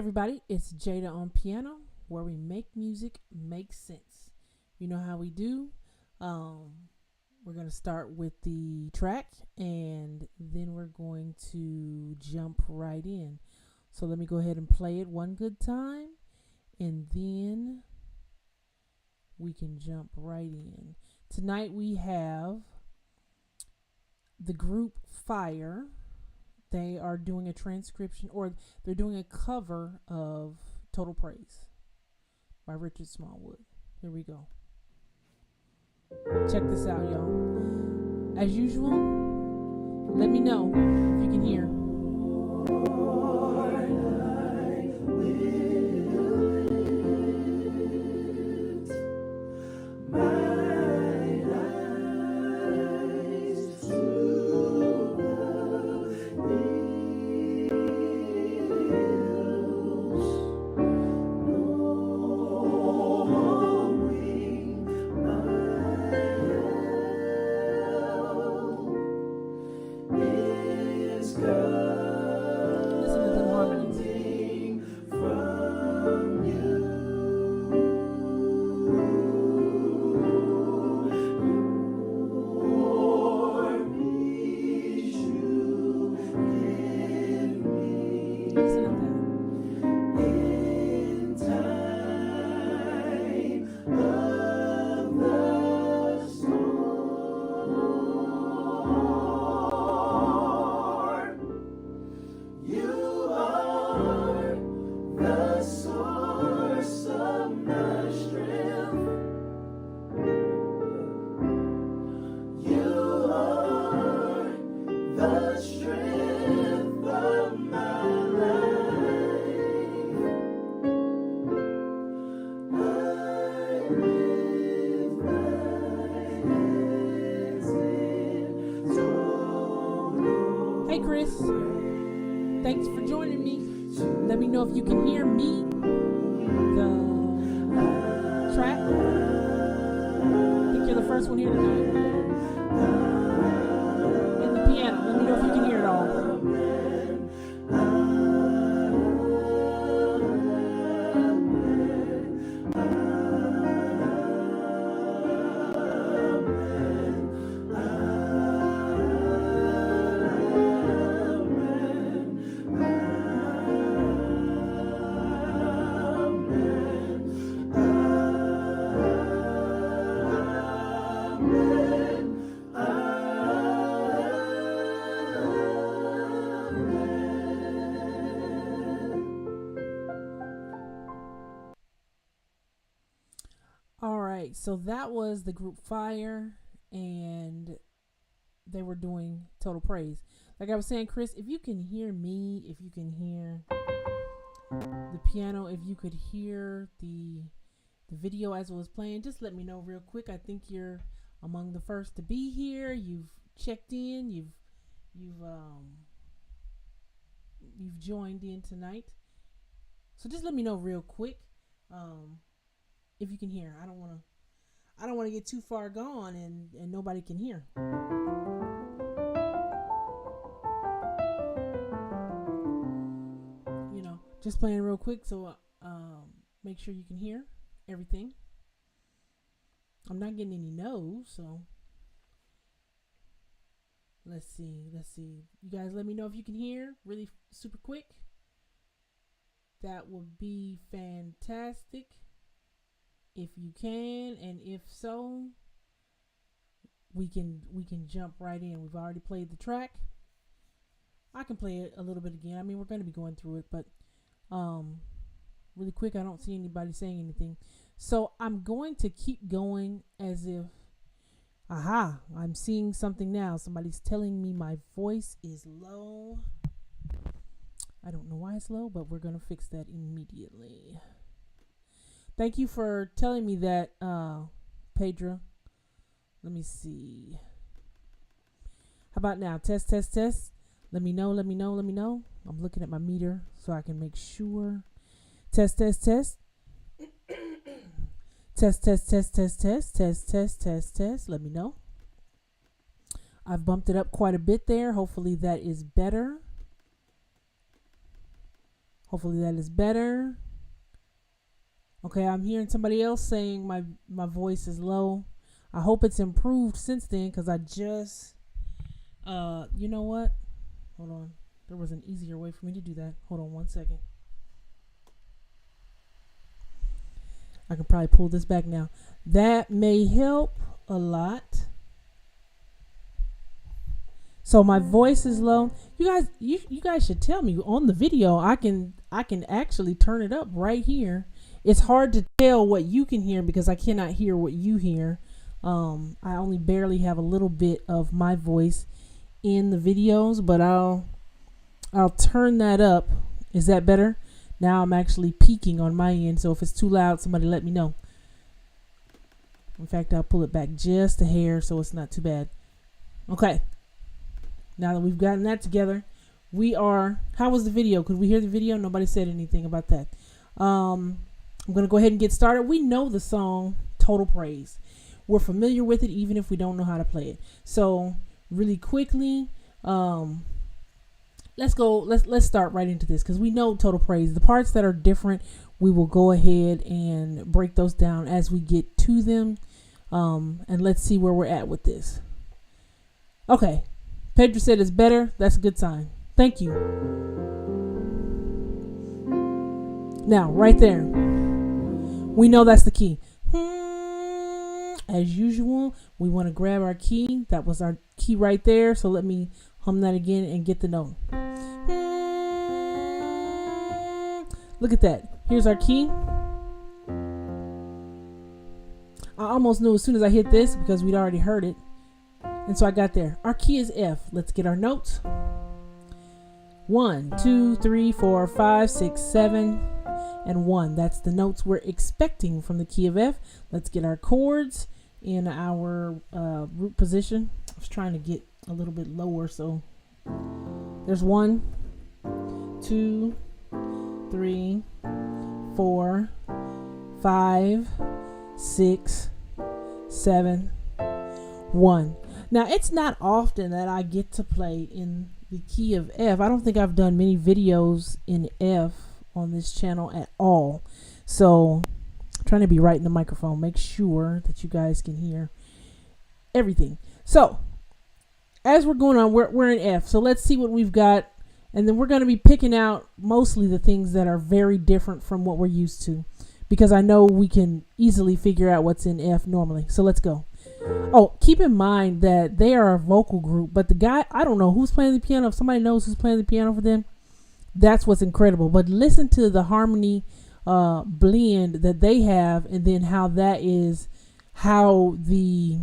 Everybody, it's Jada on piano, where we make music make sense. You know how we do. We're going to start with the track, and then we're going to jump right in. So let me go ahead and play it one good time, and then we can jump right in. Tonight we have the group Fire. They are doing a transcription, or they're doing a cover of Total Praise by Richard Smallwood. Here we go. Check this out, y'all. As usual, let me know if you can hear. Hey Chris, thanks for joining me. Let me know if you can hear me, the track. I think you're the first one here tonight. And the piano, let me know if you can hear it all. Alright, so that was the group Fire, and they were doing Total Praise. Like I was saying, Chris, if you can hear me, if you can hear the piano, if you could hear the video as it was playing, just let me know real quick. I think you're among the first to be here. You've checked in, you've joined in tonight. So just let me know real quick. If you can hear. I don't want to get too far gone and nobody can hear. You know, just playing real quick, so make sure you can hear everything. I'm not getting any no's, so let's see. You guys let me know if you can hear really super quick. That would be fantastic. If you can, and if so, we can jump right in. We've already played the track. I can play it a little bit again. I mean, we're going to be going through it, but really quick, I don't see anybody saying anything. So I'm going to keep going as if, I'm seeing something now. Somebody's telling me my voice is low. I don't know why it's low, but we're going to fix that immediately. Thank you for telling me that, Pedro. Let me see. How about now? Test. Let me know. I'm looking at my meter so I can make sure. Test. Test. Let me know. I've bumped it up quite a bit there. Hopefully that is better. Hopefully that is better. Okay, I'm hearing somebody else saying my voice is low. I hope it's improved since then, because I just, you know what? Hold on. There was an easier way for me to do that. Hold on 1 second. I can probably pull this back now. That may help a lot. So my voice is low. You guys should tell me on the video. I can actually turn it up right here. It's hard to tell what you can hear because I cannot hear what you hear. I only barely have a little bit of my voice in the videos, but I'll turn that up. Is that better? Now I'm actually peaking on my end, so if it's too loud, somebody let me know. In fact, I'll pull it back just a hair so it's not too bad. Okay. Now that we've gotten that together, how was the video? Could we hear the video? Nobody said anything about that. I'm going to go ahead and get started. We know the song Total Praise. We're familiar with it even if we don't know how to play it. So really quickly, let's start right into this because we know Total Praise. The parts that are different, we will go ahead and break those down as we get to them. And let's see where we're at with this. Okay. Pedro said it's better. That's a good sign. Thank you. Now, right there, we know that's the key. As usual, we want to grab our key. That was our key right there. So let me hum that again and get the note. Look at that. Here's our key. I almost knew as soon as I hit this because we'd already heard it. And so I got there. Our key is F. Let's get our notes. 1, 2, 3, 4, 5, 6, 7, and 1. That's the notes we're expecting from the key of F. Let's get our chords in our root position. I was trying to get a little bit lower, so there's 1, 2, 3, 4, 5, 6, 7, 1. Now, it's not often that I get to play in the key of F. I don't think I've done many videos in F on this channel at all. So, I'm trying to be right in the microphone. Make sure that you guys can hear everything. So, as we're going on, we're in F. So, let's see what we've got. And then we're going to be picking out mostly the things that are very different from what we're used to. Because I know we can easily figure out what's in F normally. So, let's go. Oh, keep in mind that they are a vocal group, but the guy, I don't know who's playing the piano. If somebody knows who's playing the piano for them, that's what's incredible. But listen to the harmony blend that they have, and then how that is how the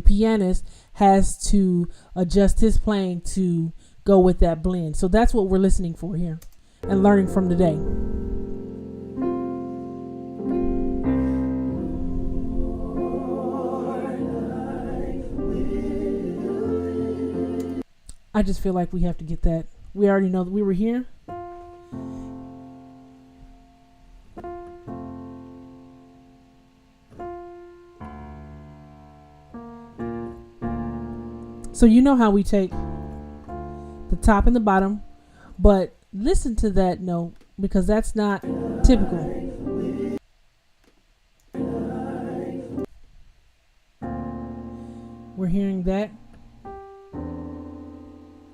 pianist has to adjust his playing to go with that blend. So that's what we're listening for here and learning from today. I just feel like we have to get that. We already know that we were here. So you know how we take the top and the bottom, but listen to that note because that's not typical. We're hearing that.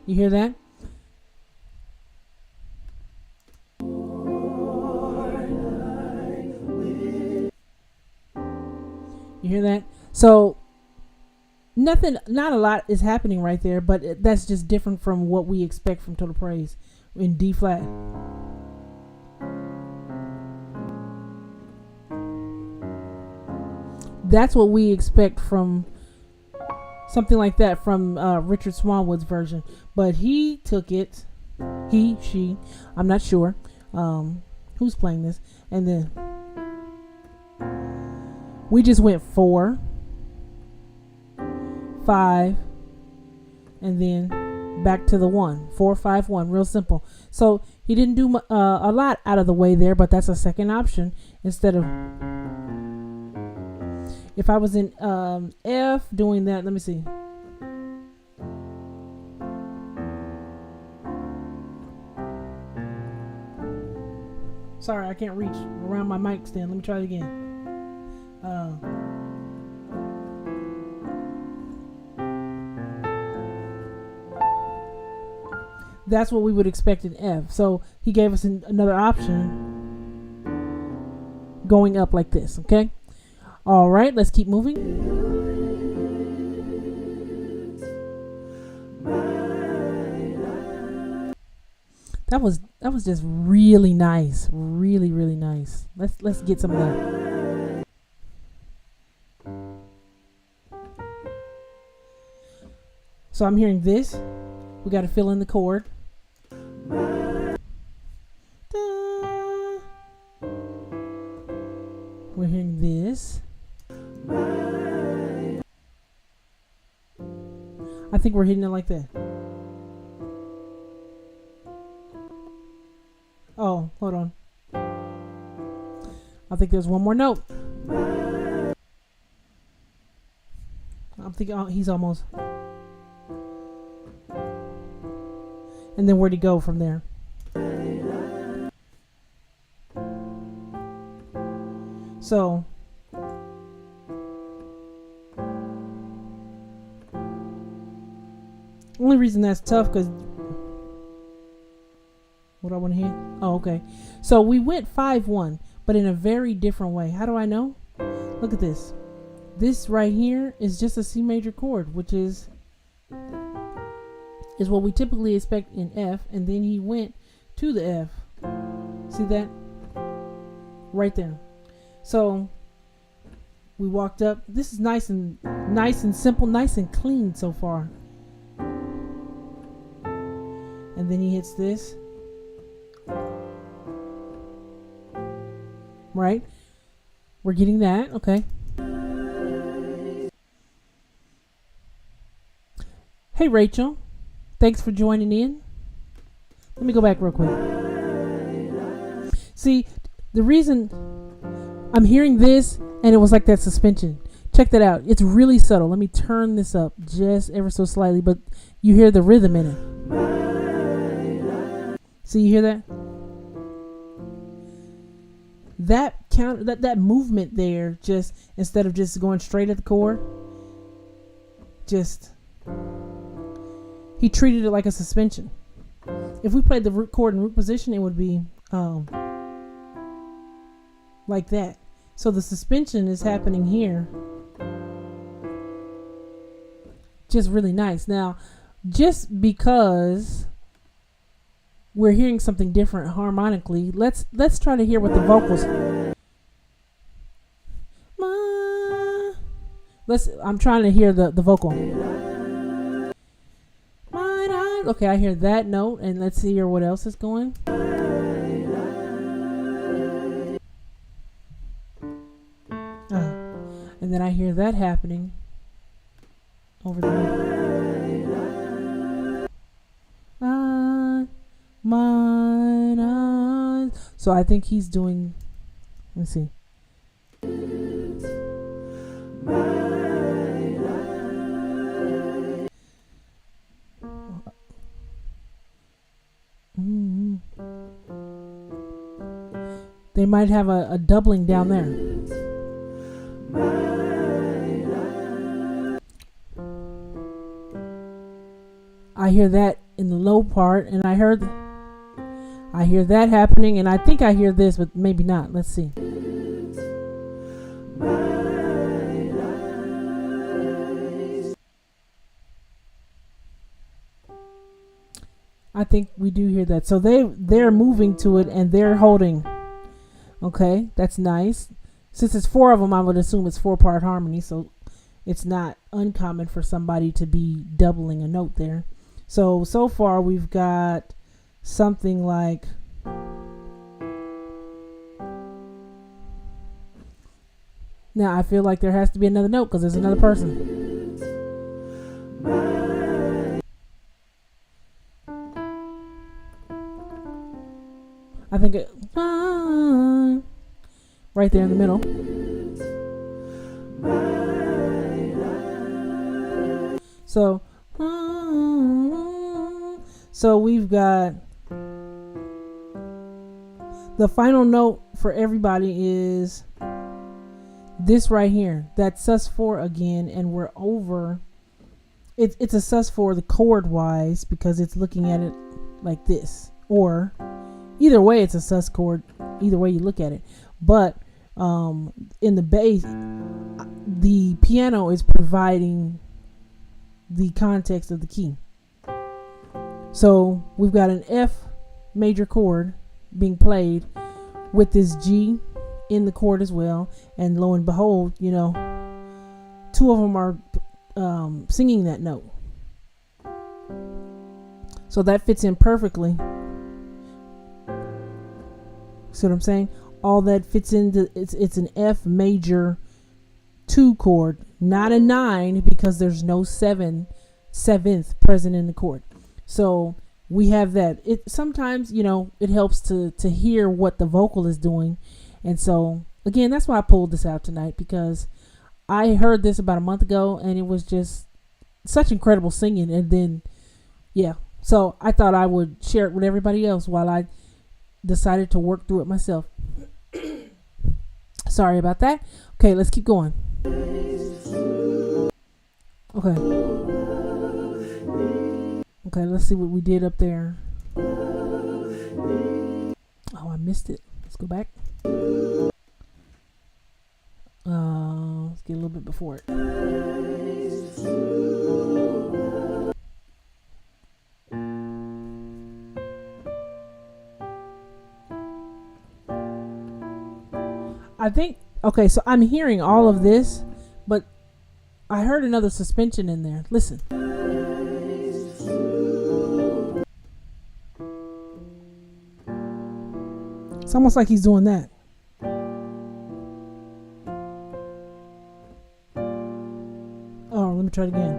You hear that? You hear that? So not a lot is happening right there, but that's just different from what we expect from Total Praise in D flat. That's what we expect from something like that from Richard Smallwood's version. But he took it, she, I'm not sure who's playing this. And then we just went 4, 5, and then back to the 1. 4, 5, 1. Real simple. So he didn't do a lot out of the way there, but that's a second option instead of... If I was in F doing that, let me see. sorry, I can't reach around my mic stand. Let me try it again. That's what we would expect in F. So he gave us another option going up like this, okay? All right, let's keep moving. That was just really nice. Really, really nice. Let's get some of that. So I'm hearing this. We got to fill in the chord. We're hearing this. I think we're hitting it like that. Oh, hold on. I think there's one more note. I'm thinking he's almost. And then where'd he go from there? So only reason that's tough because what I want to hear. Oh, okay. So we went 5-1, but in a very different way. How do I know? Look at this. This right here is just a C major chord, which is what we typically expect in F, and then he went to the F. See that? Right there. So we walked up. This is nice and simple, nice and clean so far. And then he hits this. Right? We're getting that, okay. Hey Rachel, thanks for joining in. Let me go back real quick. See, the reason I'm hearing this and it was like that suspension. Check that out. It's really subtle. Let me turn this up just ever so slightly, but you hear the rhythm in it. See, you hear that? That movement there, just instead of just going straight at the chord, he treated it like a suspension. If we played the root chord in root position, it would be like that. So the suspension is happening here. Just really nice. Now, just because we're hearing something different harmonically, let's try to hear what the vocals. I'm trying to hear the vocal. Okay, I hear that note, and let's hear what else is going. And then I hear that happening over there. Mine eyes. So I think he's doing. Let's see. They might have a doubling down there. I hear that in the low part, and I hear that happening, and I think I hear this, but maybe not. Let's see. I think we do hear that. So they're moving to it and they're holding. Okay, that's nice. Since it's 4 of them, I would assume it's 4-part harmony, so it's not uncommon for somebody to be doubling a note there. So far we've got something like now I feel like there has to be another note because there's another person. I think it right there in the middle. So we've got The final note for everybody is this right here. That's sus4 again, and we're over. It's a sus4 the chord wise because it's looking at it like this. Or either way, it's a sus chord. Either way you look at it. But in the bass, the piano is providing the context of the key. So we've got an F major chord being played with this G in the chord as well, and lo and behold, you know, two of them are singing that note. So that fits in perfectly. See what I'm saying? All that fits into it's an F major 2 chord, not a 9, because there's no seventh present in the chord. So we have that. It sometimes, you know, it helps to hear what the vocal is doing. And so again, that's why I pulled this out tonight, because I heard this about a month ago and it was just such incredible singing. And then yeah, so I thought I would share it with everybody else while I decided to work through it myself. Sorry about that. Okay, let's keep going. Okay, let's see what we did up there. Oh, I missed it. Let's go back. Let's get a little bit before it. I think, okay, so I'm hearing all of this, but I heard another suspension in there. Listen. It's almost like he's doing that. Oh, let me try it again.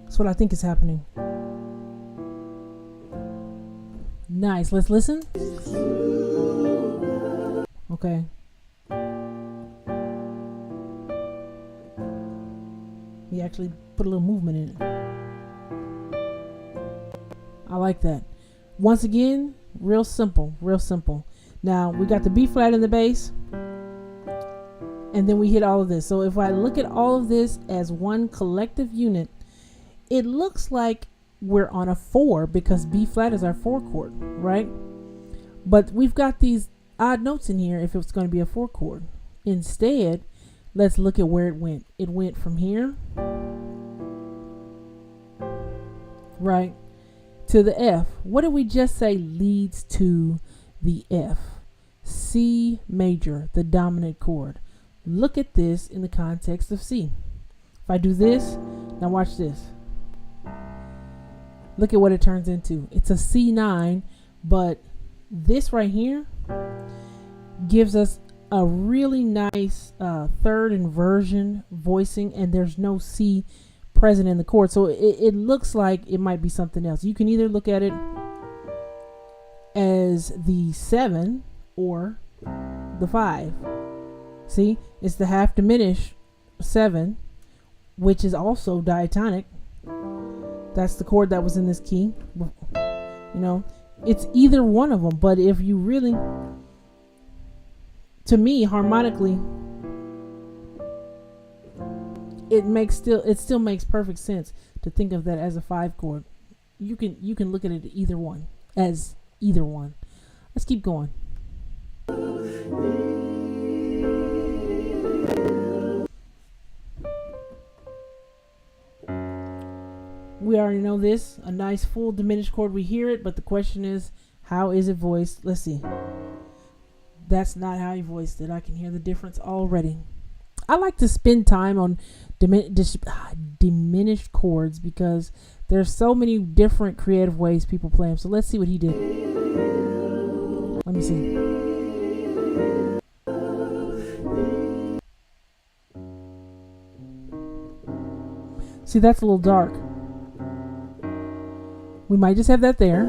That's what I think is happening. Nice. Let's listen. Okay. He actually put a little movement in it. I like that. Once again, real simple, real simple. Now we got the B flat in the bass, and then we hit all of this. So if I look at all of this as one collective unit, it looks like we're on a 4 because B flat is our 4 chord, right? But we've got these odd notes in here if it's going to be a 4 chord. Instead, let's look at where it went. It went from here, right, to the F. What did we just say leads to the F? C major, the dominant chord. Look at this in the context of C. If I do this, now watch this. Look at what it turns into. It's a C9, but this right here gives us a really nice third inversion voicing, and there's no C present in the chord. So it looks like it might be something else. You can either look at it as the 7 or the 5. See, it's the half diminished 7, which is also diatonic. That's the chord that was in this key. You know, it's either one of them, but if you really, to me, harmonically, it still makes perfect sense to think of that as a 5 chord. You can look at it either one as either one. Let's keep going. We already know this, a nice full diminished chord. We hear it, but the question is, how is it voiced? Let's see. That's not how he voiced it. I can hear the difference already. I like to spend time on diminished chords because there's so many different creative ways people play them. So let's see what he did. Let me see. See, that's a little dark. We might just have that there.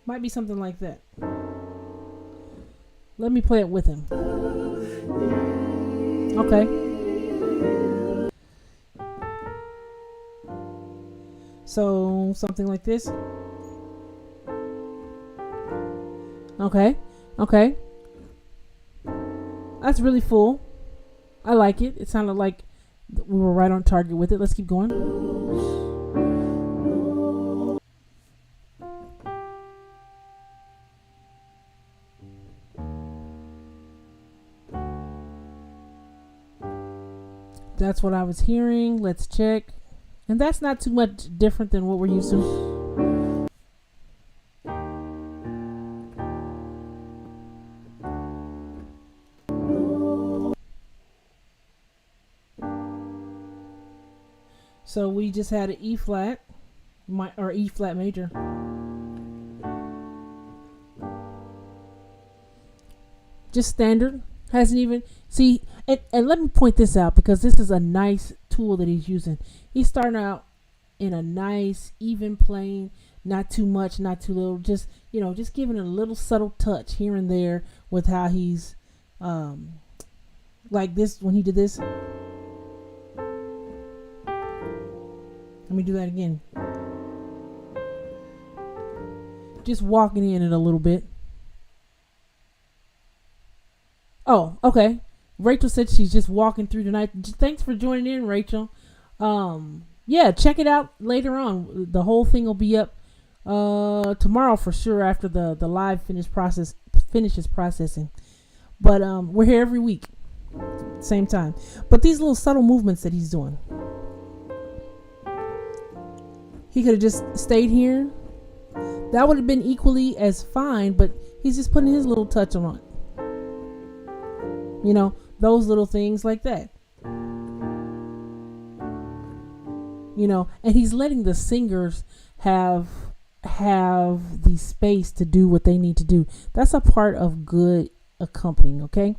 Might be something like that. Let me play it with him. Okay. So something like this. Okay. That's really full. I like it. It sounded like we were right on target with it. Let's keep going. That's what I was hearing. Let's check. And that's not too much different than what we're used to. So we just had an E flat, or E flat major. Just standard. Hasn't even, see, and let me point this out because this is a nice tool that he's using. He's starting out in a nice, even plane, not too much, not too little, just, just giving a little subtle touch here and there with how he's, like this, when he did this. Let me do that again. Just walking in it a little bit. Oh, okay. Rachel said she's just walking through tonight. Thanks for joining in, Rachel. Yeah, check it out later on. The whole thing will be up tomorrow for sure after the live finishes processing. But we're here every week, same time. But these little subtle movements that he's doing. He could have just stayed here. That would have been equally as fine, but he's just putting his little touch on it. Those little things like that. And he's letting the singers have the space to do what they need to do. That's a part of good accompanying, okay?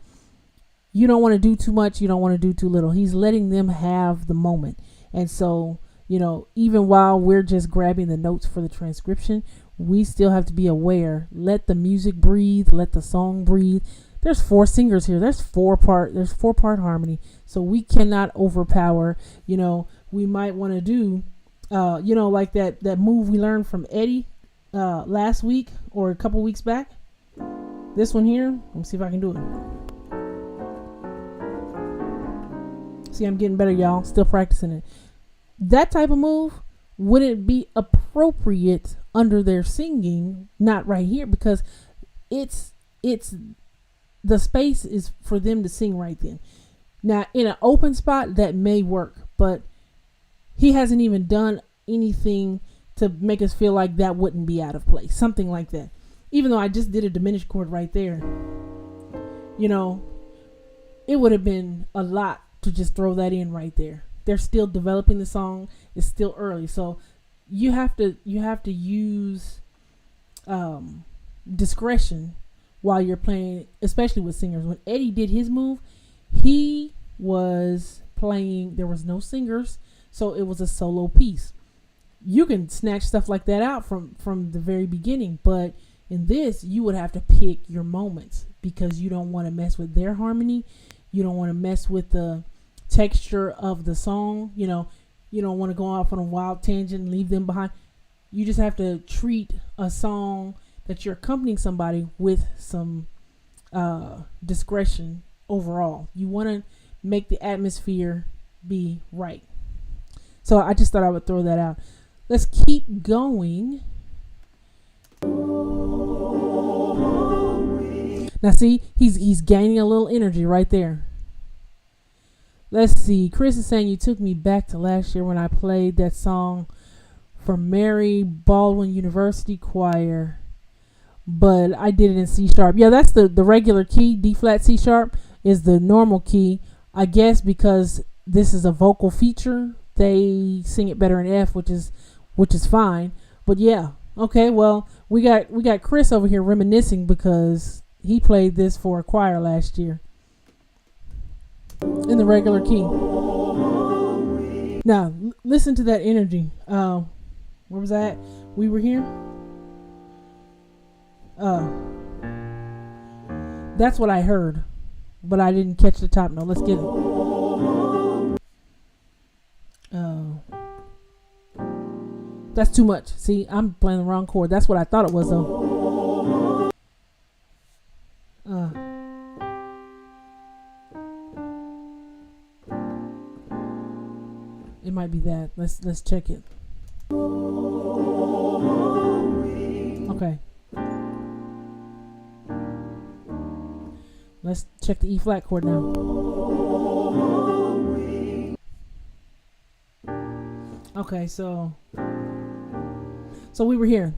You don't want to do too much, you don't want to do too little. He's letting them have the moment. And so, even while we're just grabbing the notes for the transcription, we still have to be aware. Let the music breathe, let the song breathe. There's 4 singers here. There's 4-part harmony. So we cannot overpower. We might want to do, like that move we learned from Eddie last week or a couple weeks back. This one here. Let me see if I can do it. See, I'm getting better, y'all. Still practicing it. That type of move wouldn't be appropriate under their singing, not right here, because it's the space is for them to sing right then. Now, in an open spot, that may work, but he hasn't even done anything to make us feel like that wouldn't be out of place. Something like that. Even though I just did a diminished chord right there, it would have been a lot to just throw that in right there. They're still developing the song. It's still early. So you have to use discretion while you're playing, especially with singers. When Eddie did his move, he was playing, there was no singers, so it was a solo piece. You can snatch stuff like that out from the very beginning, but in this, you would have to pick your moments because you don't want to mess with their harmony. You don't want to mess with the texture of the song. You don't want to go off on a wild tangent and leave them behind. You just have to treat a song that you're accompanying somebody with some discretion overall. You want to make the atmosphere be right. So I just thought I would throw that out. Let's keep going. Now see, he's gaining a little energy right there. Let's see. Chris is saying you took me back to last year when I played that song for Mary Baldwin University Choir, but I did it in C sharp. Yeah, that's the regular key. D flat C sharp is the normal key. I guess because this is a vocal feature, they sing it better in F, which is fine. But yeah, okay. Well, we got Chris over here reminiscing because he played this for a choir last year in the regular key. Now listen to that energy. Where was that? We were here. That's what I heard, but I didn't catch the top note. Let's get it. That's too much. See, I'm playing the wrong chord. That's what I thought it was though. It might be that. Let's check it. Okay. Let's check the E flat chord now. Okay, so we were here.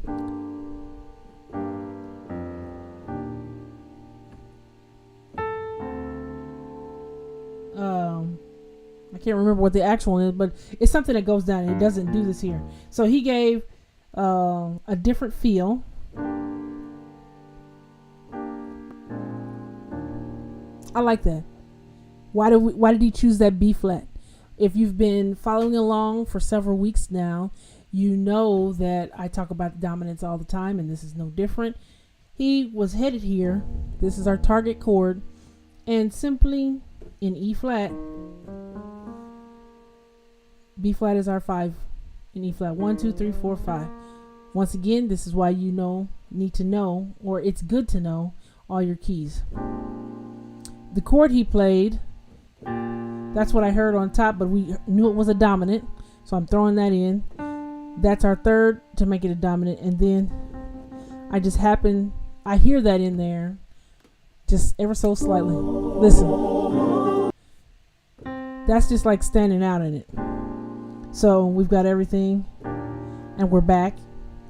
I can't remember what the actual one is, but it's something that goes down. It doesn't do this here. So he gave a different feel. I like that. Why did he choose that B flat? If you've been following along for several weeks now, you know that I talk about dominance all the time, and this is no different. He was headed here. This is our target chord, and simply in E flat, B flat is our 5 in E flat. 1, 2, 3, 4, 5. Once again, this is why you need to know, or it's good to know, all your keys. The chord he played, that's what I heard on top, but we knew it was a dominant, so I'm throwing that in. That's our third to make it a dominant, and then I hear that in there just ever so slightly. Listen, that's just like standing out in it. So we've got everything, and we're back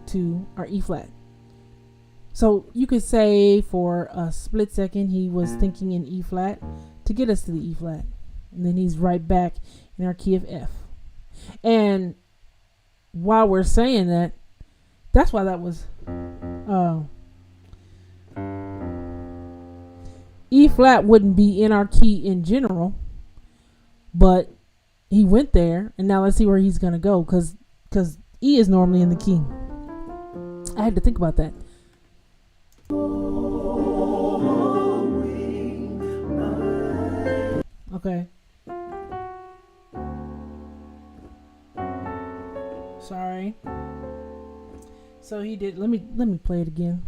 to our E flat. So you could say for a split second he was thinking in E flat to get us to the E flat, and then he's right back in our key of F. And while we're saying that, that's why that was E flat wouldn't be in our key in general, but he went there, and now let's see where he's gonna go, because E is normally in the key. I had to think about that. Okay. Sorry. So he did. Let me play it again.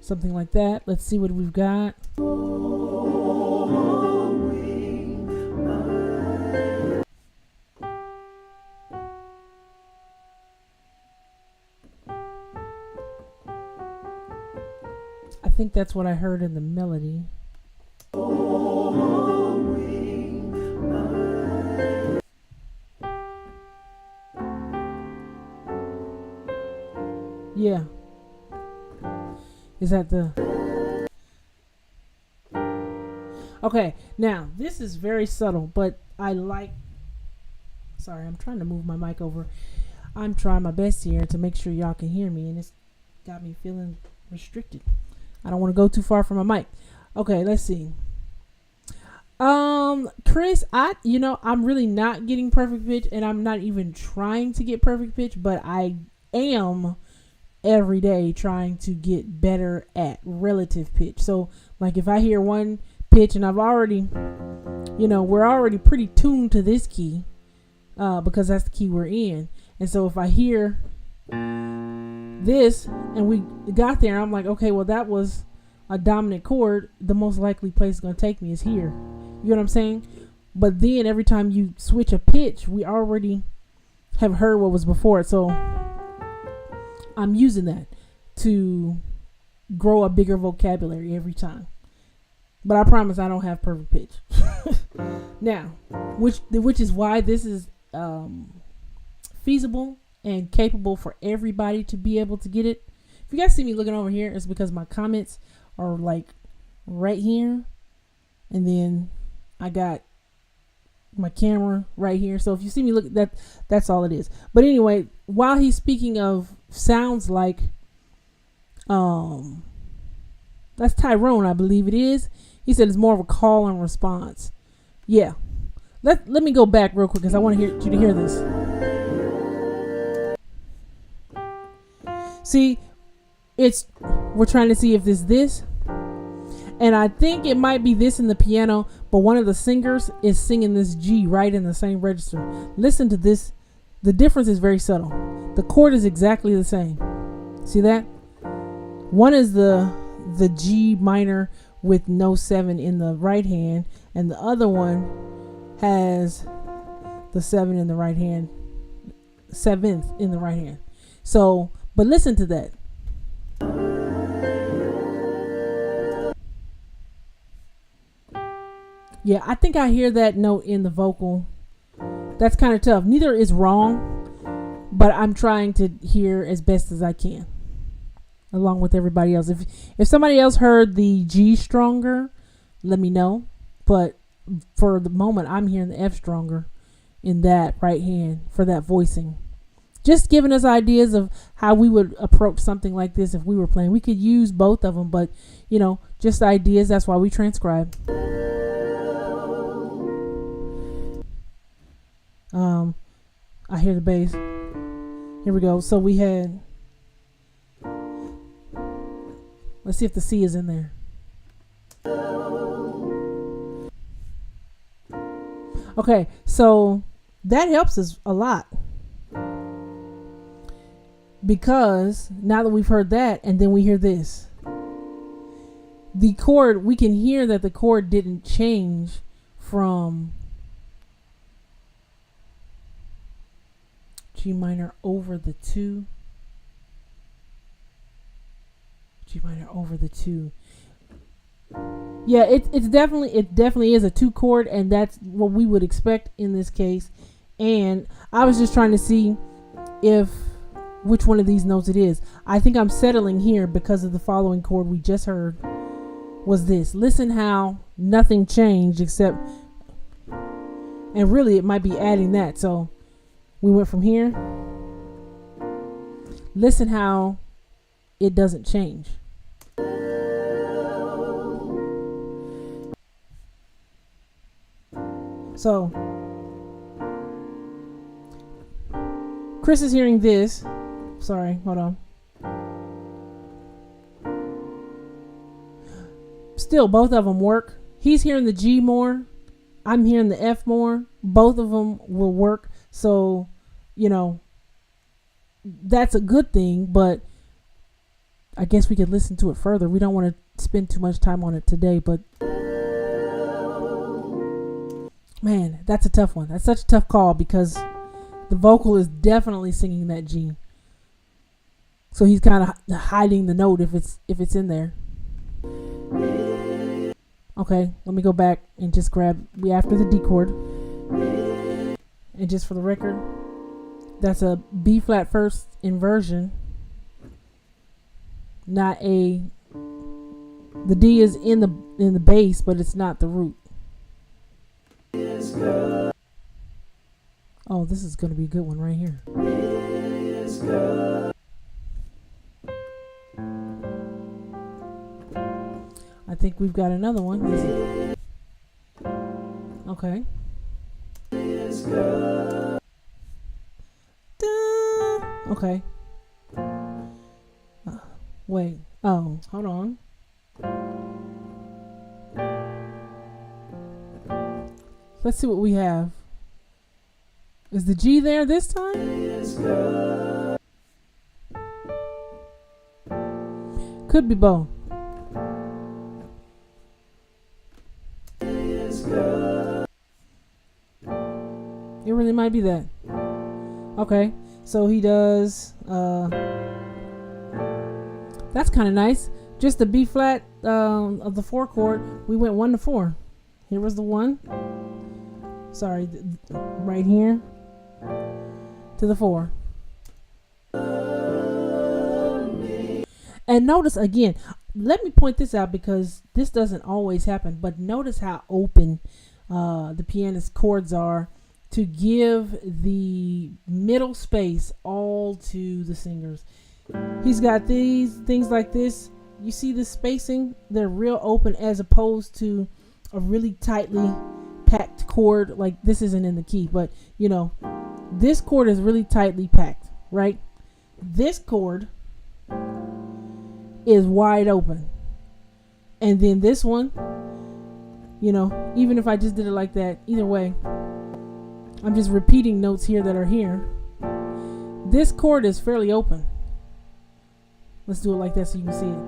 Something like that. Let's see what we've got. I think that's what I heard in the melody. Yeah. Is that the... Okay, now this is very subtle, but I like... Sorry, I'm trying to move my mic over. I'm trying my best here to make sure y'all can hear me, and it's got me feeling restricted. I don't want to go too far from my mic. Okay, let's see. Chris, I'm really not getting perfect pitch, and I'm not even trying to get perfect pitch, but I am every day trying to get better at relative pitch. So like if I hear one pitch and I've already, we're already pretty tuned to this key, because that's the key we're in. And so if I hear this and we got there, I'm like, okay, well that was a dominant chord. The most likely place it's going to take me is here. You know what I'm saying? But then every time you switch a pitch, we already have heard what was before it. So I'm using that to grow a bigger vocabulary every time. But I promise I don't have perfect pitch. Now, which is why this is feasible and capable for everybody to be able to get it. If you guys see me looking over here, it's because my comments are like right here, and then I got my camera right here. So if you see me look at that, that's all it is. But anyway, while he's speaking of sounds like, that's Tyrone, I believe it is. He said it's more of a call and response. Yeah. Let me go back real quick because I want to you to hear this. See, we're trying to see if this, And I think it might be this in the piano, but one of the singers is singing this G right in the same register. Listen to this. The difference is very subtle. The chord is exactly the same. See that? One is the G minor with no 7 in the right hand, and the other one has the 7 in the right hand, 7th in the right hand. So, but listen to that. Yeah, I think I hear that note in the vocal. That's kind of tough. Neither is wrong, but I'm trying to hear as best as I can, along with everybody else. If somebody else heard the G stronger, let me know. But for the moment, I'm hearing the F stronger in that right hand for that voicing. Just giving us ideas of how we would approach something like this if we were playing. We could use both of them, but just ideas. That's why we transcribe. I hear the bass. Here we go. So we had, let's see if the C is in there. Okay, so that helps us a lot, because now that we've heard that and then we hear this, the chord, we can hear that the chord didn't change from G minor over the 2. G minor over the 2. Yeah, it definitely is a 2 chord, and that's what we would expect in this case. And I was just trying to see which one of these notes it is. I think I'm settling here because of the following chord we just heard was this. Listen how nothing changed except, and really it might be adding that. So we went from here. Listen how it doesn't change. So Chris is hearing this. Sorry, hold on. Still, both of them work. He's hearing the G more. I'm hearing the F more. Both of them will work. So, that's a good thing, but I guess we could listen to it further. We don't want to spend too much time on it today, but man, that's a tough one. That's such a tough call because the vocal is definitely singing that G. So he's kind of hiding the note if it's in there. Okay, let me go back and just grab after the D chord. And just for the record, that's a B flat first inversion, not a. The D is in the bass, but it's not the root. Oh, this is going to be a good one right here. I think we've got another one. Okay. Okay. Wait. Oh, hold on. Let's see what we have. Is the G there this time? Could be both. It really might be that. Okay, so he does. That's kind of nice. Just the B flat of the 4 chord. We went 1 to 4. Here was the 1. Sorry, right here to the 4. And notice again, let me point this out because this doesn't always happen, but notice how open the pianist's chords are to give the middle space all to the singers. He's got these things like this. You see the spacing? They're real open as opposed to a really tightly packed chord. Like this isn't in the key, but this chord is really tightly packed, right? This chord is wide open. And then this one, you know, even if I just did it like that, either way, I'm just repeating notes here that are here. This chord is fairly open. Let's do it like that so you can see it.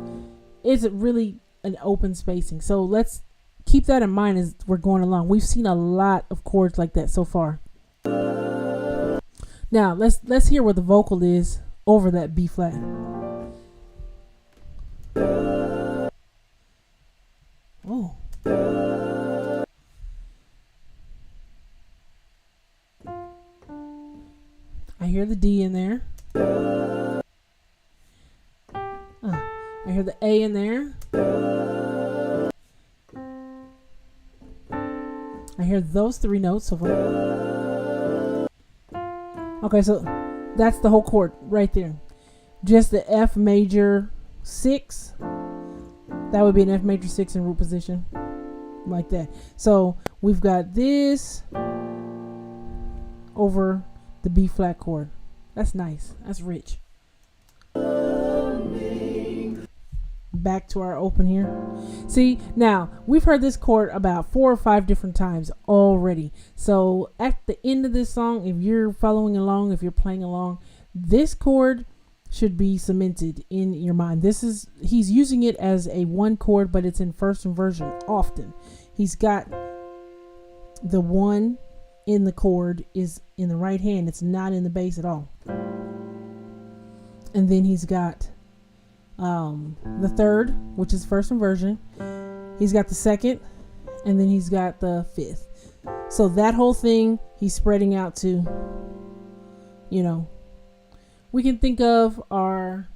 It's really an open spacing. So let's keep that in mind as we're going along. We've seen a lot of chords like that so far. Now let's hear what the vocal is over that B flat. Oh. I hear the D in there. I hear the A in there. I hear those three notes so far. Okay, so that's the whole chord right there. Just the F major 6. That would be an F major 6 in root position. Like that. So we've got this over the B flat chord. That's nice. That's rich. Back to our open here. See, now we've heard this chord about 4 or 5 different times already. So at the end of this song, if you're following along, if you're playing along, this chord should be cemented in your mind. He's using it as a 1 chord, but it's in first inversion often. He's got the 1 in the chord is in the right hand. It's not in the bass at all. And then he's got the 3rd, which is first inversion. He's got the 2nd, and then he's got the 5th. So that whole thing he's spreading out to, you know, we can think of our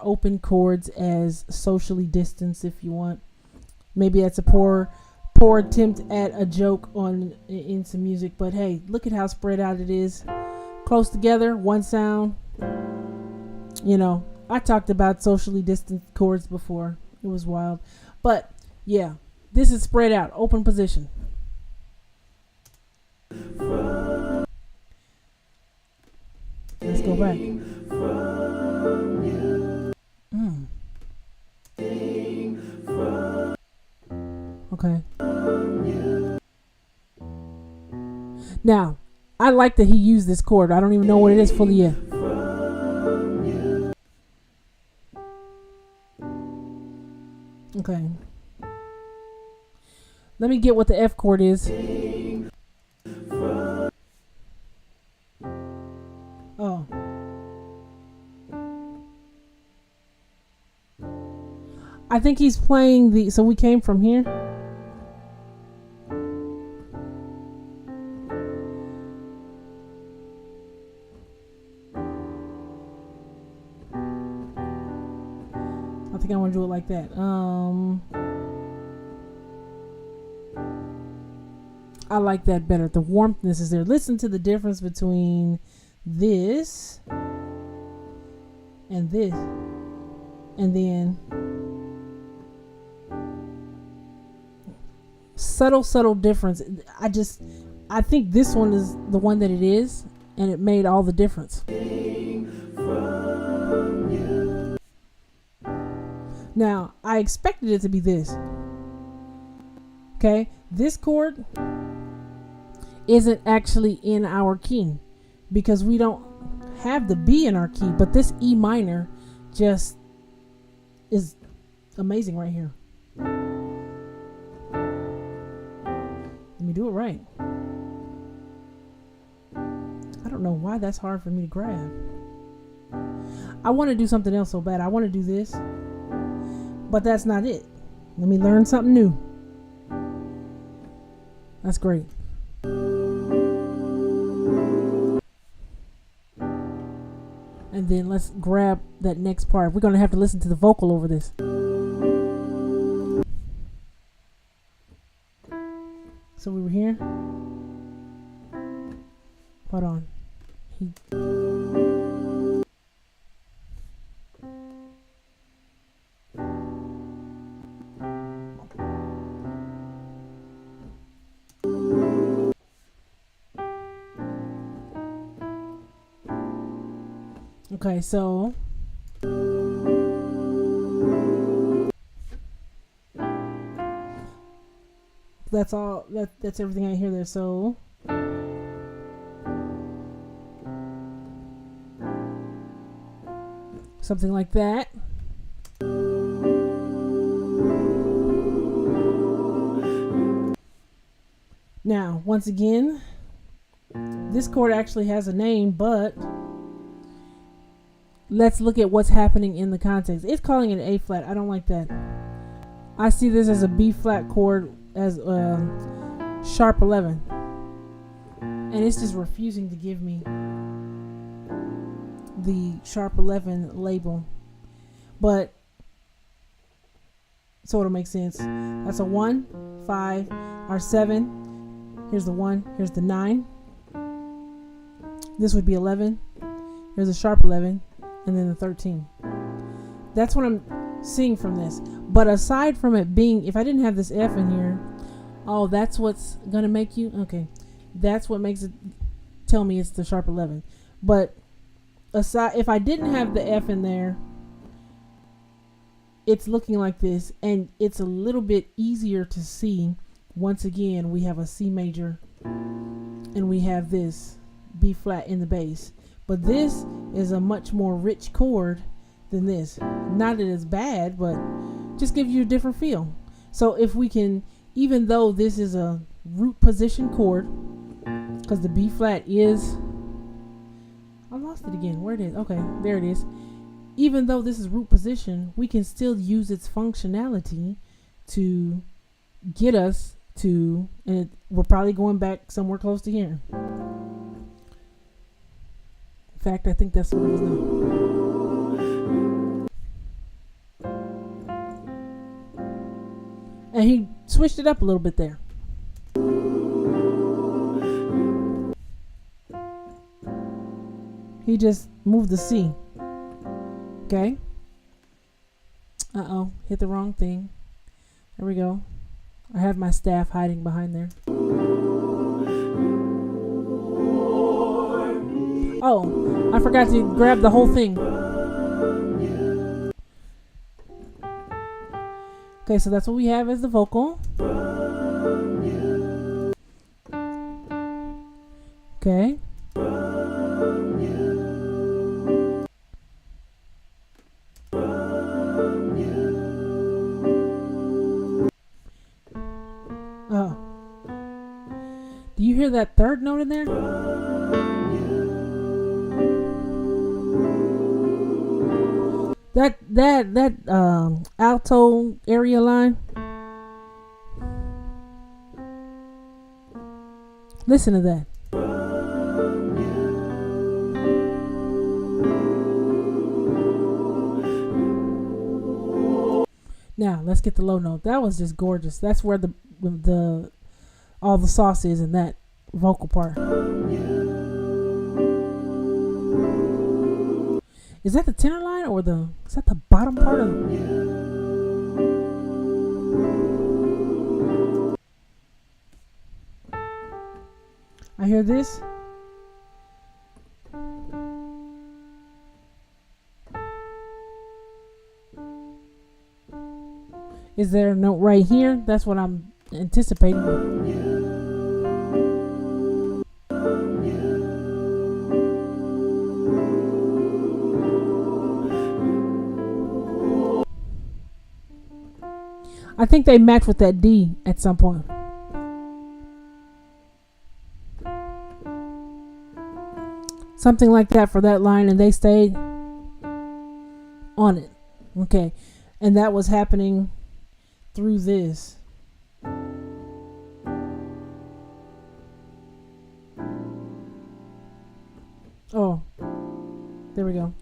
open chords as socially distanced if you want. Maybe that's a poor attempt at a joke in some music, but hey, look at how spread out it is. Close together, one sound. You know, I talked about socially distant chords before. It was wild. But yeah, this is spread out, open position. Let's go back. Okay. Now, I like that he used this chord. I don't even know what it is fully yet. Okay. Let me get what the F chord is. Oh. I think he's playing so we came from here. I think I want to do it like that. I like that better. The warmthness is there. Listen to the difference between this and this. And then subtle difference. I think this one is the one that it is, and it made all the difference. Now, I expected it to be this. Okay, this chord isn't actually in our key because we don't have the B in our key, but this E minor just is amazing right here. Let me do it right. I don't know why that's hard for me to grab. I want to do something else so bad. I want to do this, but that's not it. Let me learn something new. That's great. And then let's grab that next part. We're going to have to listen to the vocal over this. So we were here. Hold on. Okay, so that's all. That's everything I hear there. So something like that. Now, once again, this chord actually has a name, but let's look at what's happening in the context. It's calling it an A flat. I don't like that. I see this as a B flat chord as sharp 11. And it's just refusing to give me the sharp 11 label. But, so it'll make sense. That's a 1, 5, or 7. Here's the 1, here's the 9. This would be 11. Here's a sharp 11, and then the 13. That's what I'm seeing from this. But aside from it being, if I didn't have this F in here, oh, that's what's gonna make you, okay. That's what makes it tell me it's the sharp 11. But aside, if I didn't have the F in there, it's looking like this, and it's a little bit easier to see. Once again, we have a C major, and we have this B flat in the bass. But this is a much more rich chord than this. Not that it's bad, but just gives you a different feel. So if we can, even though this is a root position chord, because the B flat is, I lost it again. Where it is? Okay, there it is. Even though this is root position, we can still use its functionality to get us to, and we're probably going back somewhere close to here. In fact, I think that's what it was now. And he switched it up a little bit there. He just moved the C. Okay. Uh-oh, hit the wrong thing. There we go. I have my staff hiding behind there. Oh, I forgot to grab the whole thing. Okay, so that's what we have as the vocal. Okay. Oh. Do you hear that third note in there? That alto area line. Listen to that. Now let's get the low note. That was just gorgeous. That's where the all the sauce is in that vocal part. Is that the tenor line or is that the bottom part of I hear this. Is there a note right here? That's what I'm anticipating. I think they match with that D at some point. Something like that for that line, and they stayed on it. Okay. And that was happening through this. Oh, there we go.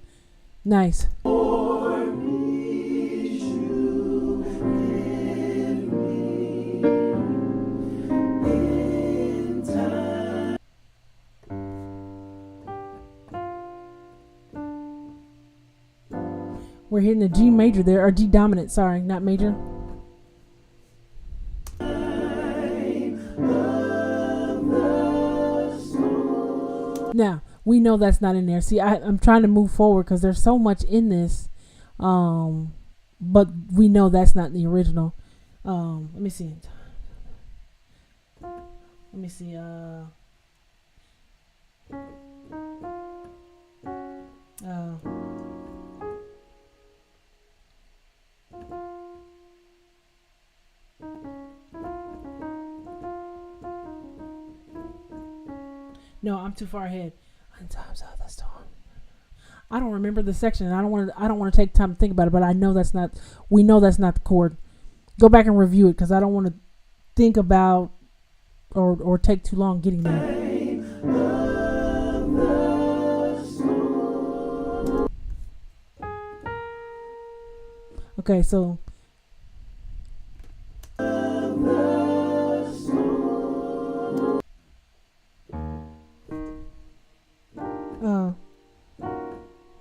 Nice. We're hitting a G major there, or G dominant, sorry, not major. Now, we know that's not in there. See, I'm trying to move forward because there's so much in this. But we know that's not the original. Let me see. Let me see. No, I'm too far ahead. In times of the storm. I don't remember the section, and I don't want to take time to think about it. But I know that's not. We know that's not the chord. Go back and review it because I don't want to think about or take too long getting there. Okay, so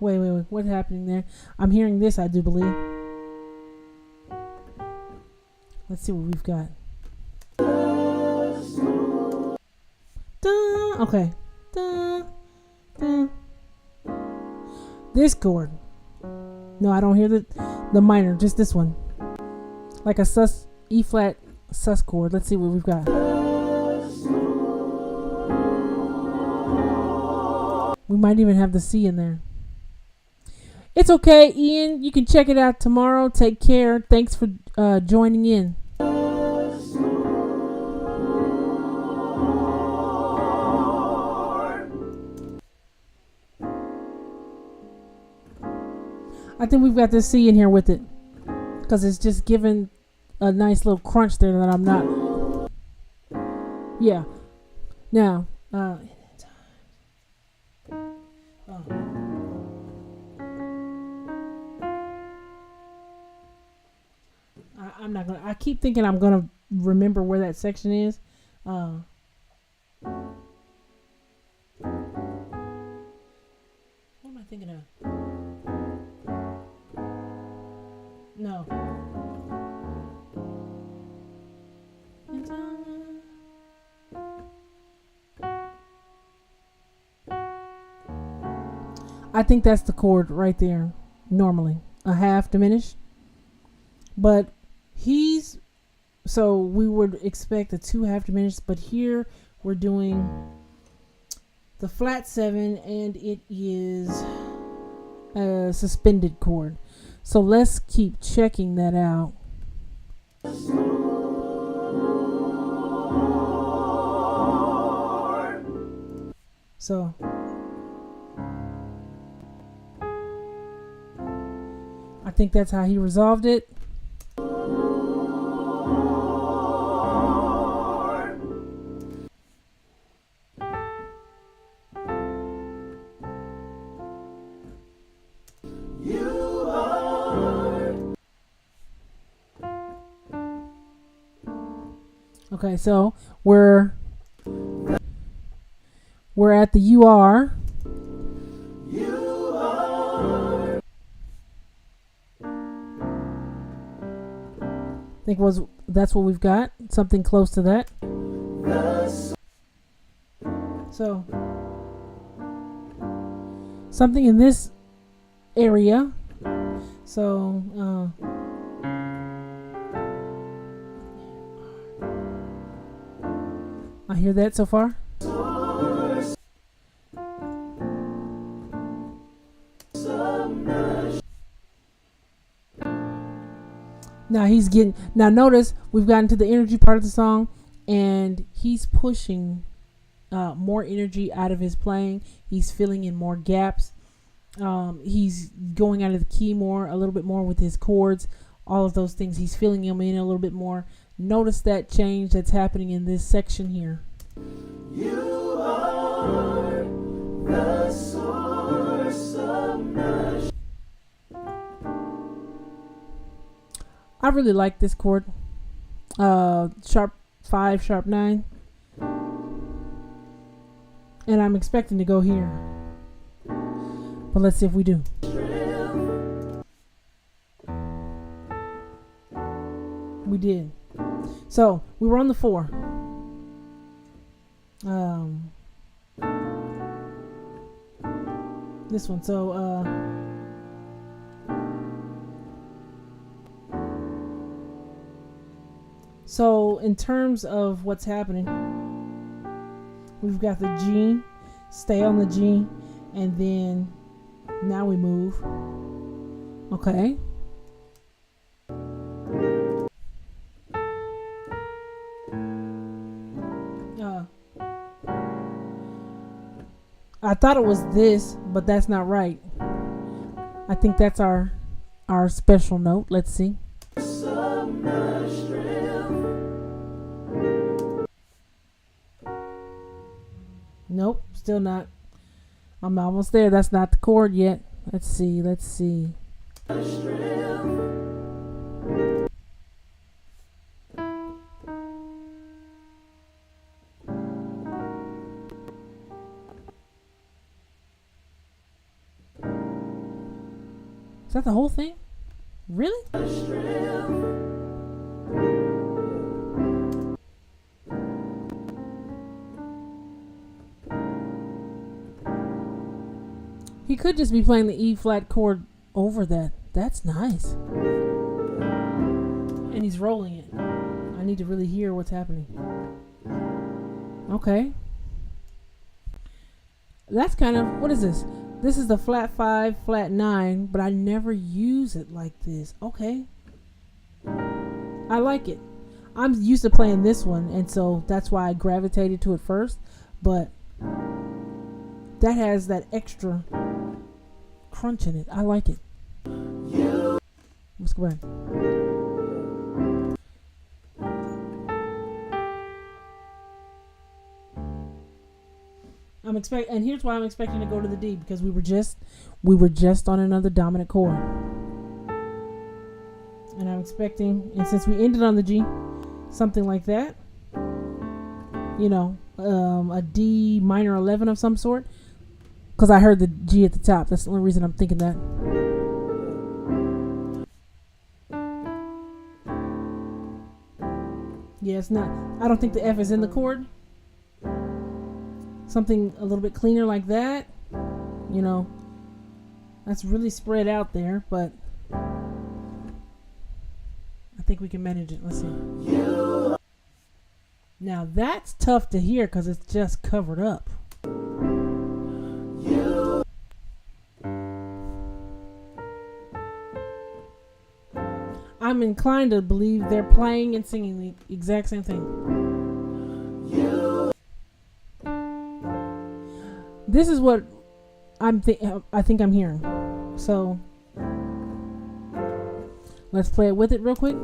wait, what's happening there? I'm hearing this, I do believe. Let's see what we've got. Dun, okay. Dun, dun. This chord. No, I don't hear the minor, just this one. Like a sus E flat sus chord. Let's see what we've got. We might even have the C in there. It's okay, Ian. You can check it out tomorrow. Take care. Thanks for joining in. I think we've got the C in here with it because it's just giving a nice little crunch there that I'm not. Yeah. Now, I'm not gonna. I keep thinking I'm gonna remember where that section is. What am I thinking of? No. I think that's the chord right there. Normally, a half diminished, but so we would expect a 2 half diminished, but here we're doing the flat 7 and it is a suspended chord. So let's keep checking that out. So I think that's how he resolved it. Okay, so we're at the UR. I think that's what we've got, something close to that. So something in this area. So I hear that so far. Now notice we've gotten to the energy part of the song and he's pushing more energy out of his playing. He's filling in more gaps. He's going out of the key a little bit more with his chords. All of those things, he's filling them in a little bit more. Notice that change that's happening in this section here. You are the source of my. I really like this chord. Sharp 5, sharp 9. And I'm expecting to go here. But let's see if we do. We did. So we were on the 4. This one. So in terms of what's happening, We've got the G, stay on the G, and then now we move. Okay. I thought it was this, but that's not right. I think that's our special note. Let's see. Nope, still not. I'm almost there. That's not the chord yet. Let's see. Let's see. Is that the whole thing? Really? He could just be playing the E flat chord over that. That's nice. And he's rolling it. I need to really hear what's happening. Okay. That's kind of, what is this? This is the flat 5, flat 9, but I never use it like this. Okay. I like it. I'm used to playing this one, and so that's why I gravitated to it first. But that has that extra crunch in it. I like it. Let's go back. And here's why I'm expecting to go to the D, because we were just on another dominant chord, and I'm expecting, and since we ended on the G, something like that, you know, a D minor 11 of some sort, because I heard the G at the top. That's the only reason I'm thinking that. Yeah, it's not. I don't think the F is in the chord. Something a little bit cleaner like that, you know, that's really spread out there, but I think we can manage it. Let's see. Now that's tough to hear because it's just covered up. I'm inclined to believe they're playing and singing the exact same thing. This is what I think I'm hearing. So let's play it with it real quick.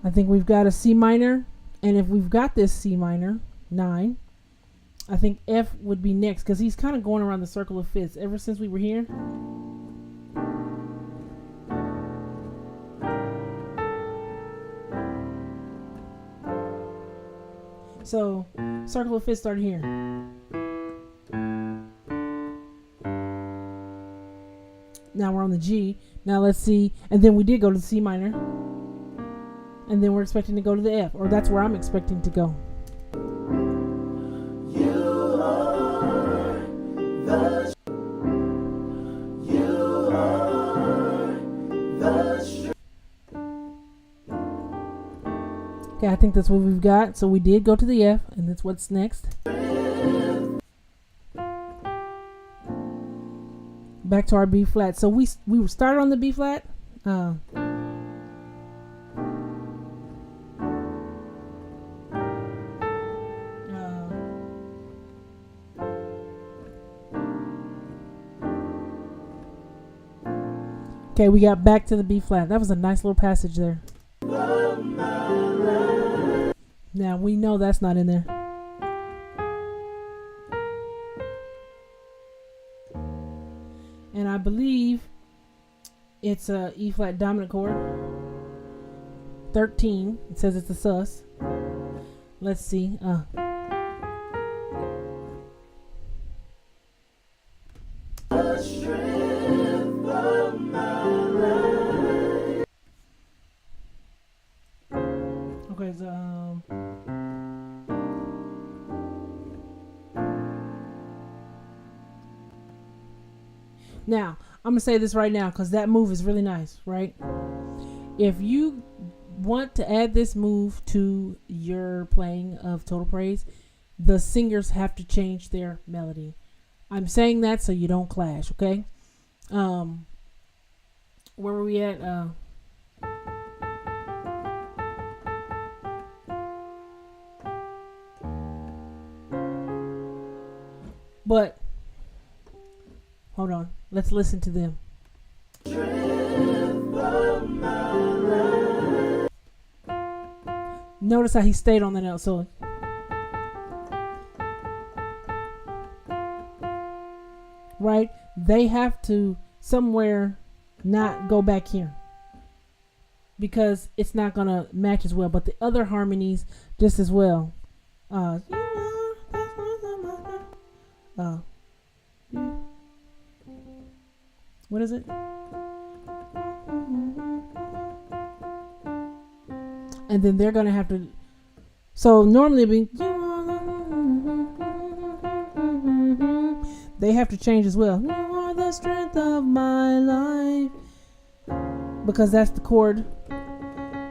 I think we've got a C minor, and if we've got this C minor 9, I think F would be next, because he's kind of going around the circle of fifths ever since we were here. So, circle of fifths started here. Now we're on the G. Now let's see. And then we did go to the C minor. And then we're expecting to go to the F. Or that's where I'm expecting to go. Okay, I think that's what we've got. So we did go to the F, and that's what's next. Back to our B flat. So we started on the B flat. Okay, we got back to the B flat. That was a nice little passage there. Now we know that's not in there. And I believe it's a E flat dominant chord. 13. It says it's a sus. Let's see. Okay, so now I'm gonna say this right now because that move is really nice, right? If you want to add this move to your playing of Total Praise, the singers have to change their melody. I'm saying that so you don't clash, okay? Where were we at? But hold on, let's listen to them. Notice how he stayed on the note. So right, they have to somewhere not go back here because it's not gonna match as well. But the other harmonies just as well. What is it? And then they're gonna have to. So normally, they have to change as well. You are the strength of my life, because that's the chord.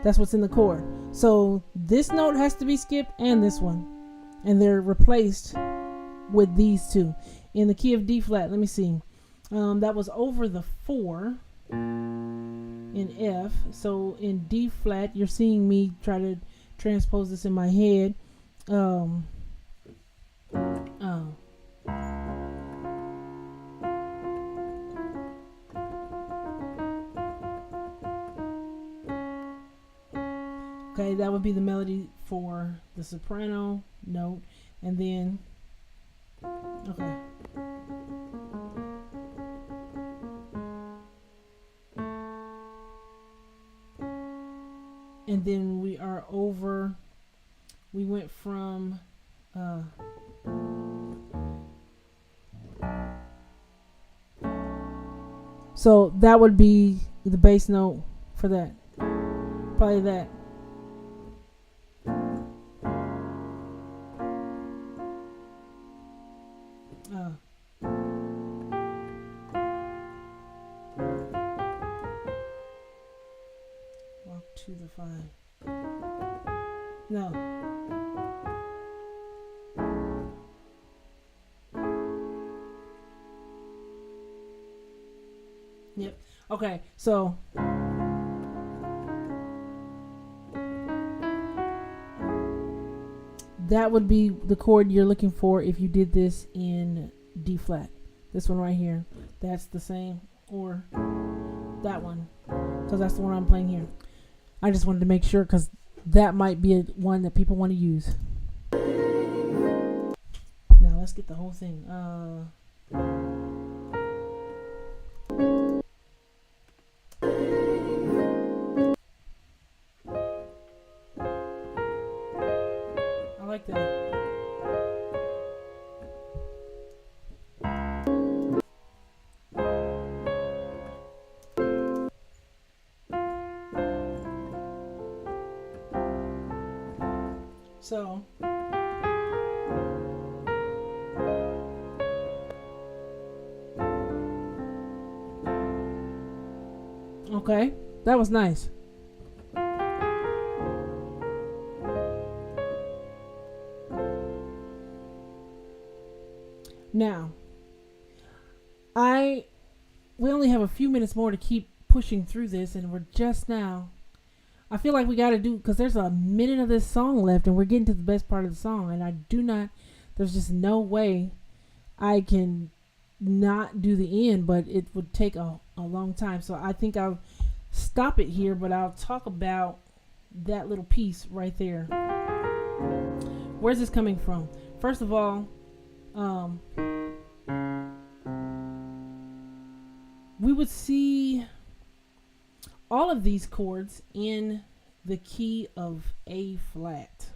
That's what's in the chord. So this note has to be skipped, and this one, and they're replaced with these two in the key of D flat. Let me see. That was over the 4 in F. So in D flat, you're seeing me try to transpose this in my head. Okay, that would be the melody for the soprano note, and then okay. And then we are over, we went from so that would be the bass note for that. Probably that. Walk to the 5. No. Yep. Okay, so that would be the chord you're looking for if you did this in D flat. This one right here. That's the same, or that one, because that's the one I'm playing here. I just wanted to make sure because that might be one that people want to use. Now let's get the whole thing. I like that. So okay, that was nice. Now, we only have a few minutes more to keep pushing through this, and we're just now. I feel like we got to do, because there's a minute of this song left, and we're getting to the best part of the song, and there's just no way I can not do the end, but it would take a long time. So I think I'll stop it here, but I'll talk about that little piece right there. Where's this coming from? First of all, we would see all of these chords in the key of A flat.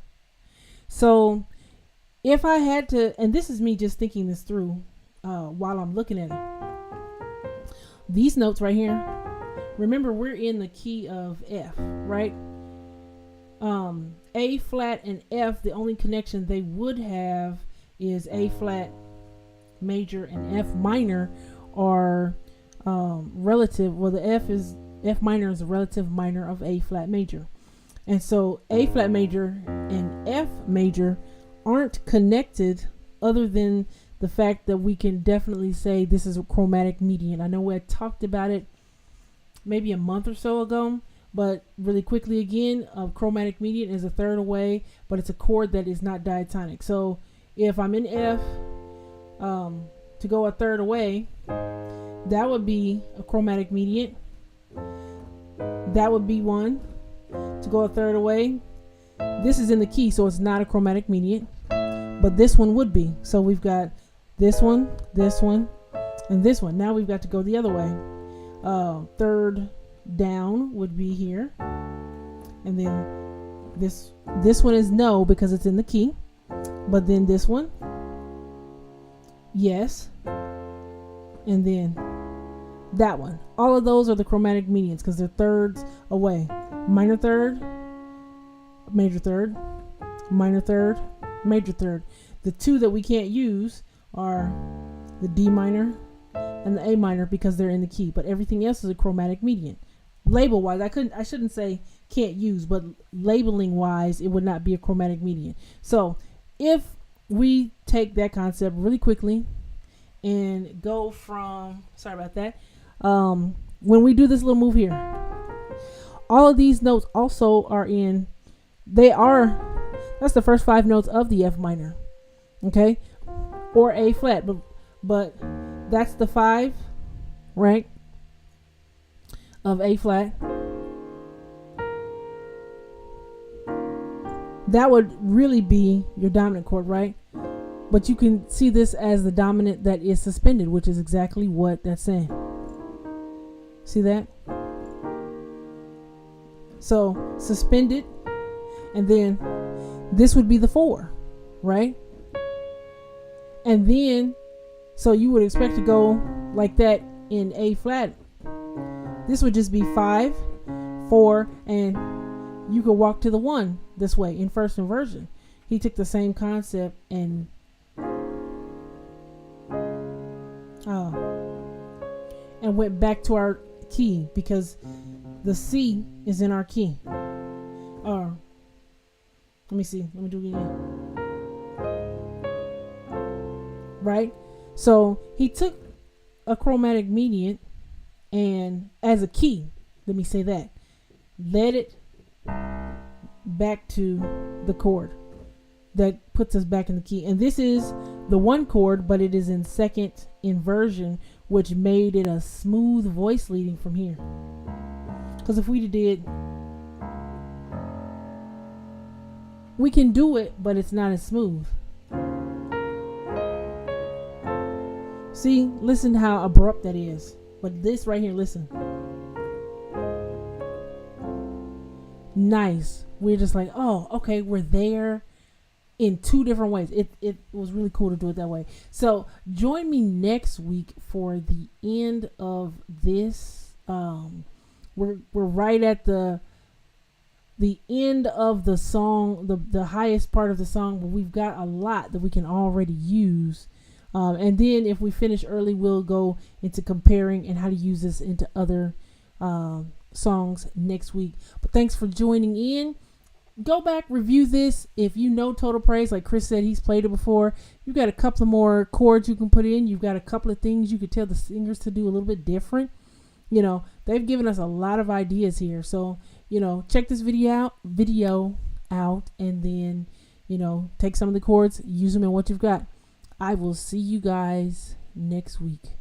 So if I had to, and this is me just thinking this through while I'm looking at it, these notes right here, remember we're in the key of F, right? A flat and F, the only connection they would have is A flat major and F minor are relative. Well, the F minor is a relative minor of A flat major, and so A flat major and F major aren't connected, other than the fact that we can definitely say this is a chromatic median. I know we had talked about it maybe a month or so ago, but really quickly again, a chromatic median is a third away, but it's a chord that is not diatonic. So if I'm in F, to go a third away, that would be a chromatic median. That would be one. To go a third away, this is in the key, so it's not a chromatic median, but this one would be. So we've got this one, and this one. Now we've got to go the other way. Third down would be here, and then this one is no because it's in the key, but then this one, yes, and then that one. All of those are the chromatic medians because they're thirds away. Minor third, major third, minor third, major third. The two that we can't use are the D minor and the A minor because they're in the key, but everything else is a chromatic median. Label wise, I shouldn't say can't use, but labeling wise, it would not be a chromatic median. So if we take that concept really quickly and go from, sorry about that, when we do this little move here, all of these notes also are in, that's the first 5 notes of the F minor, okay, or A flat, but that's the 5, right, of A flat. That would really be your dominant chord, right? But you can see this as the dominant that is suspended, which is exactly what that's saying. See that? So suspended, and then this would be the 4, right? And then, so you would expect to go like that in A flat. This would just be 5, 4, and you could walk to the 1 this way in first inversion. He took the same concept and went back to our key because the C is in our key. Let me see. Let me do it again. Right? So he took a chromatic median and as a key, let me say that, led it back to the chord that puts us back in the key. And this is the 1 chord, but it is in second inversion, which made it a smooth voice leading from here. Because if we did, we can do it, but it's not as smooth. See, listen how abrupt that is. But this right here, listen. Nice. We're just like, oh, okay, we're there in 2 different ways. It was really cool to do it that way. So join me next week for the end of this. We're right at the end of the song, the highest part of the song, but we've got a lot that we can already use. And then if we finish early, we'll go into comparing and how to use this into other songs next week. But thanks for joining in. Go back, review this. If you know Total Praise, like Chris said, he's played it before. You've got a couple of more chords you can put in. You've got a couple of things you could tell the singers to do a little bit different. You know, they've given us a lot of ideas here. So, you know, check this video out and then, you know, take some of the chords, use them in what you've got. I will see you guys next week.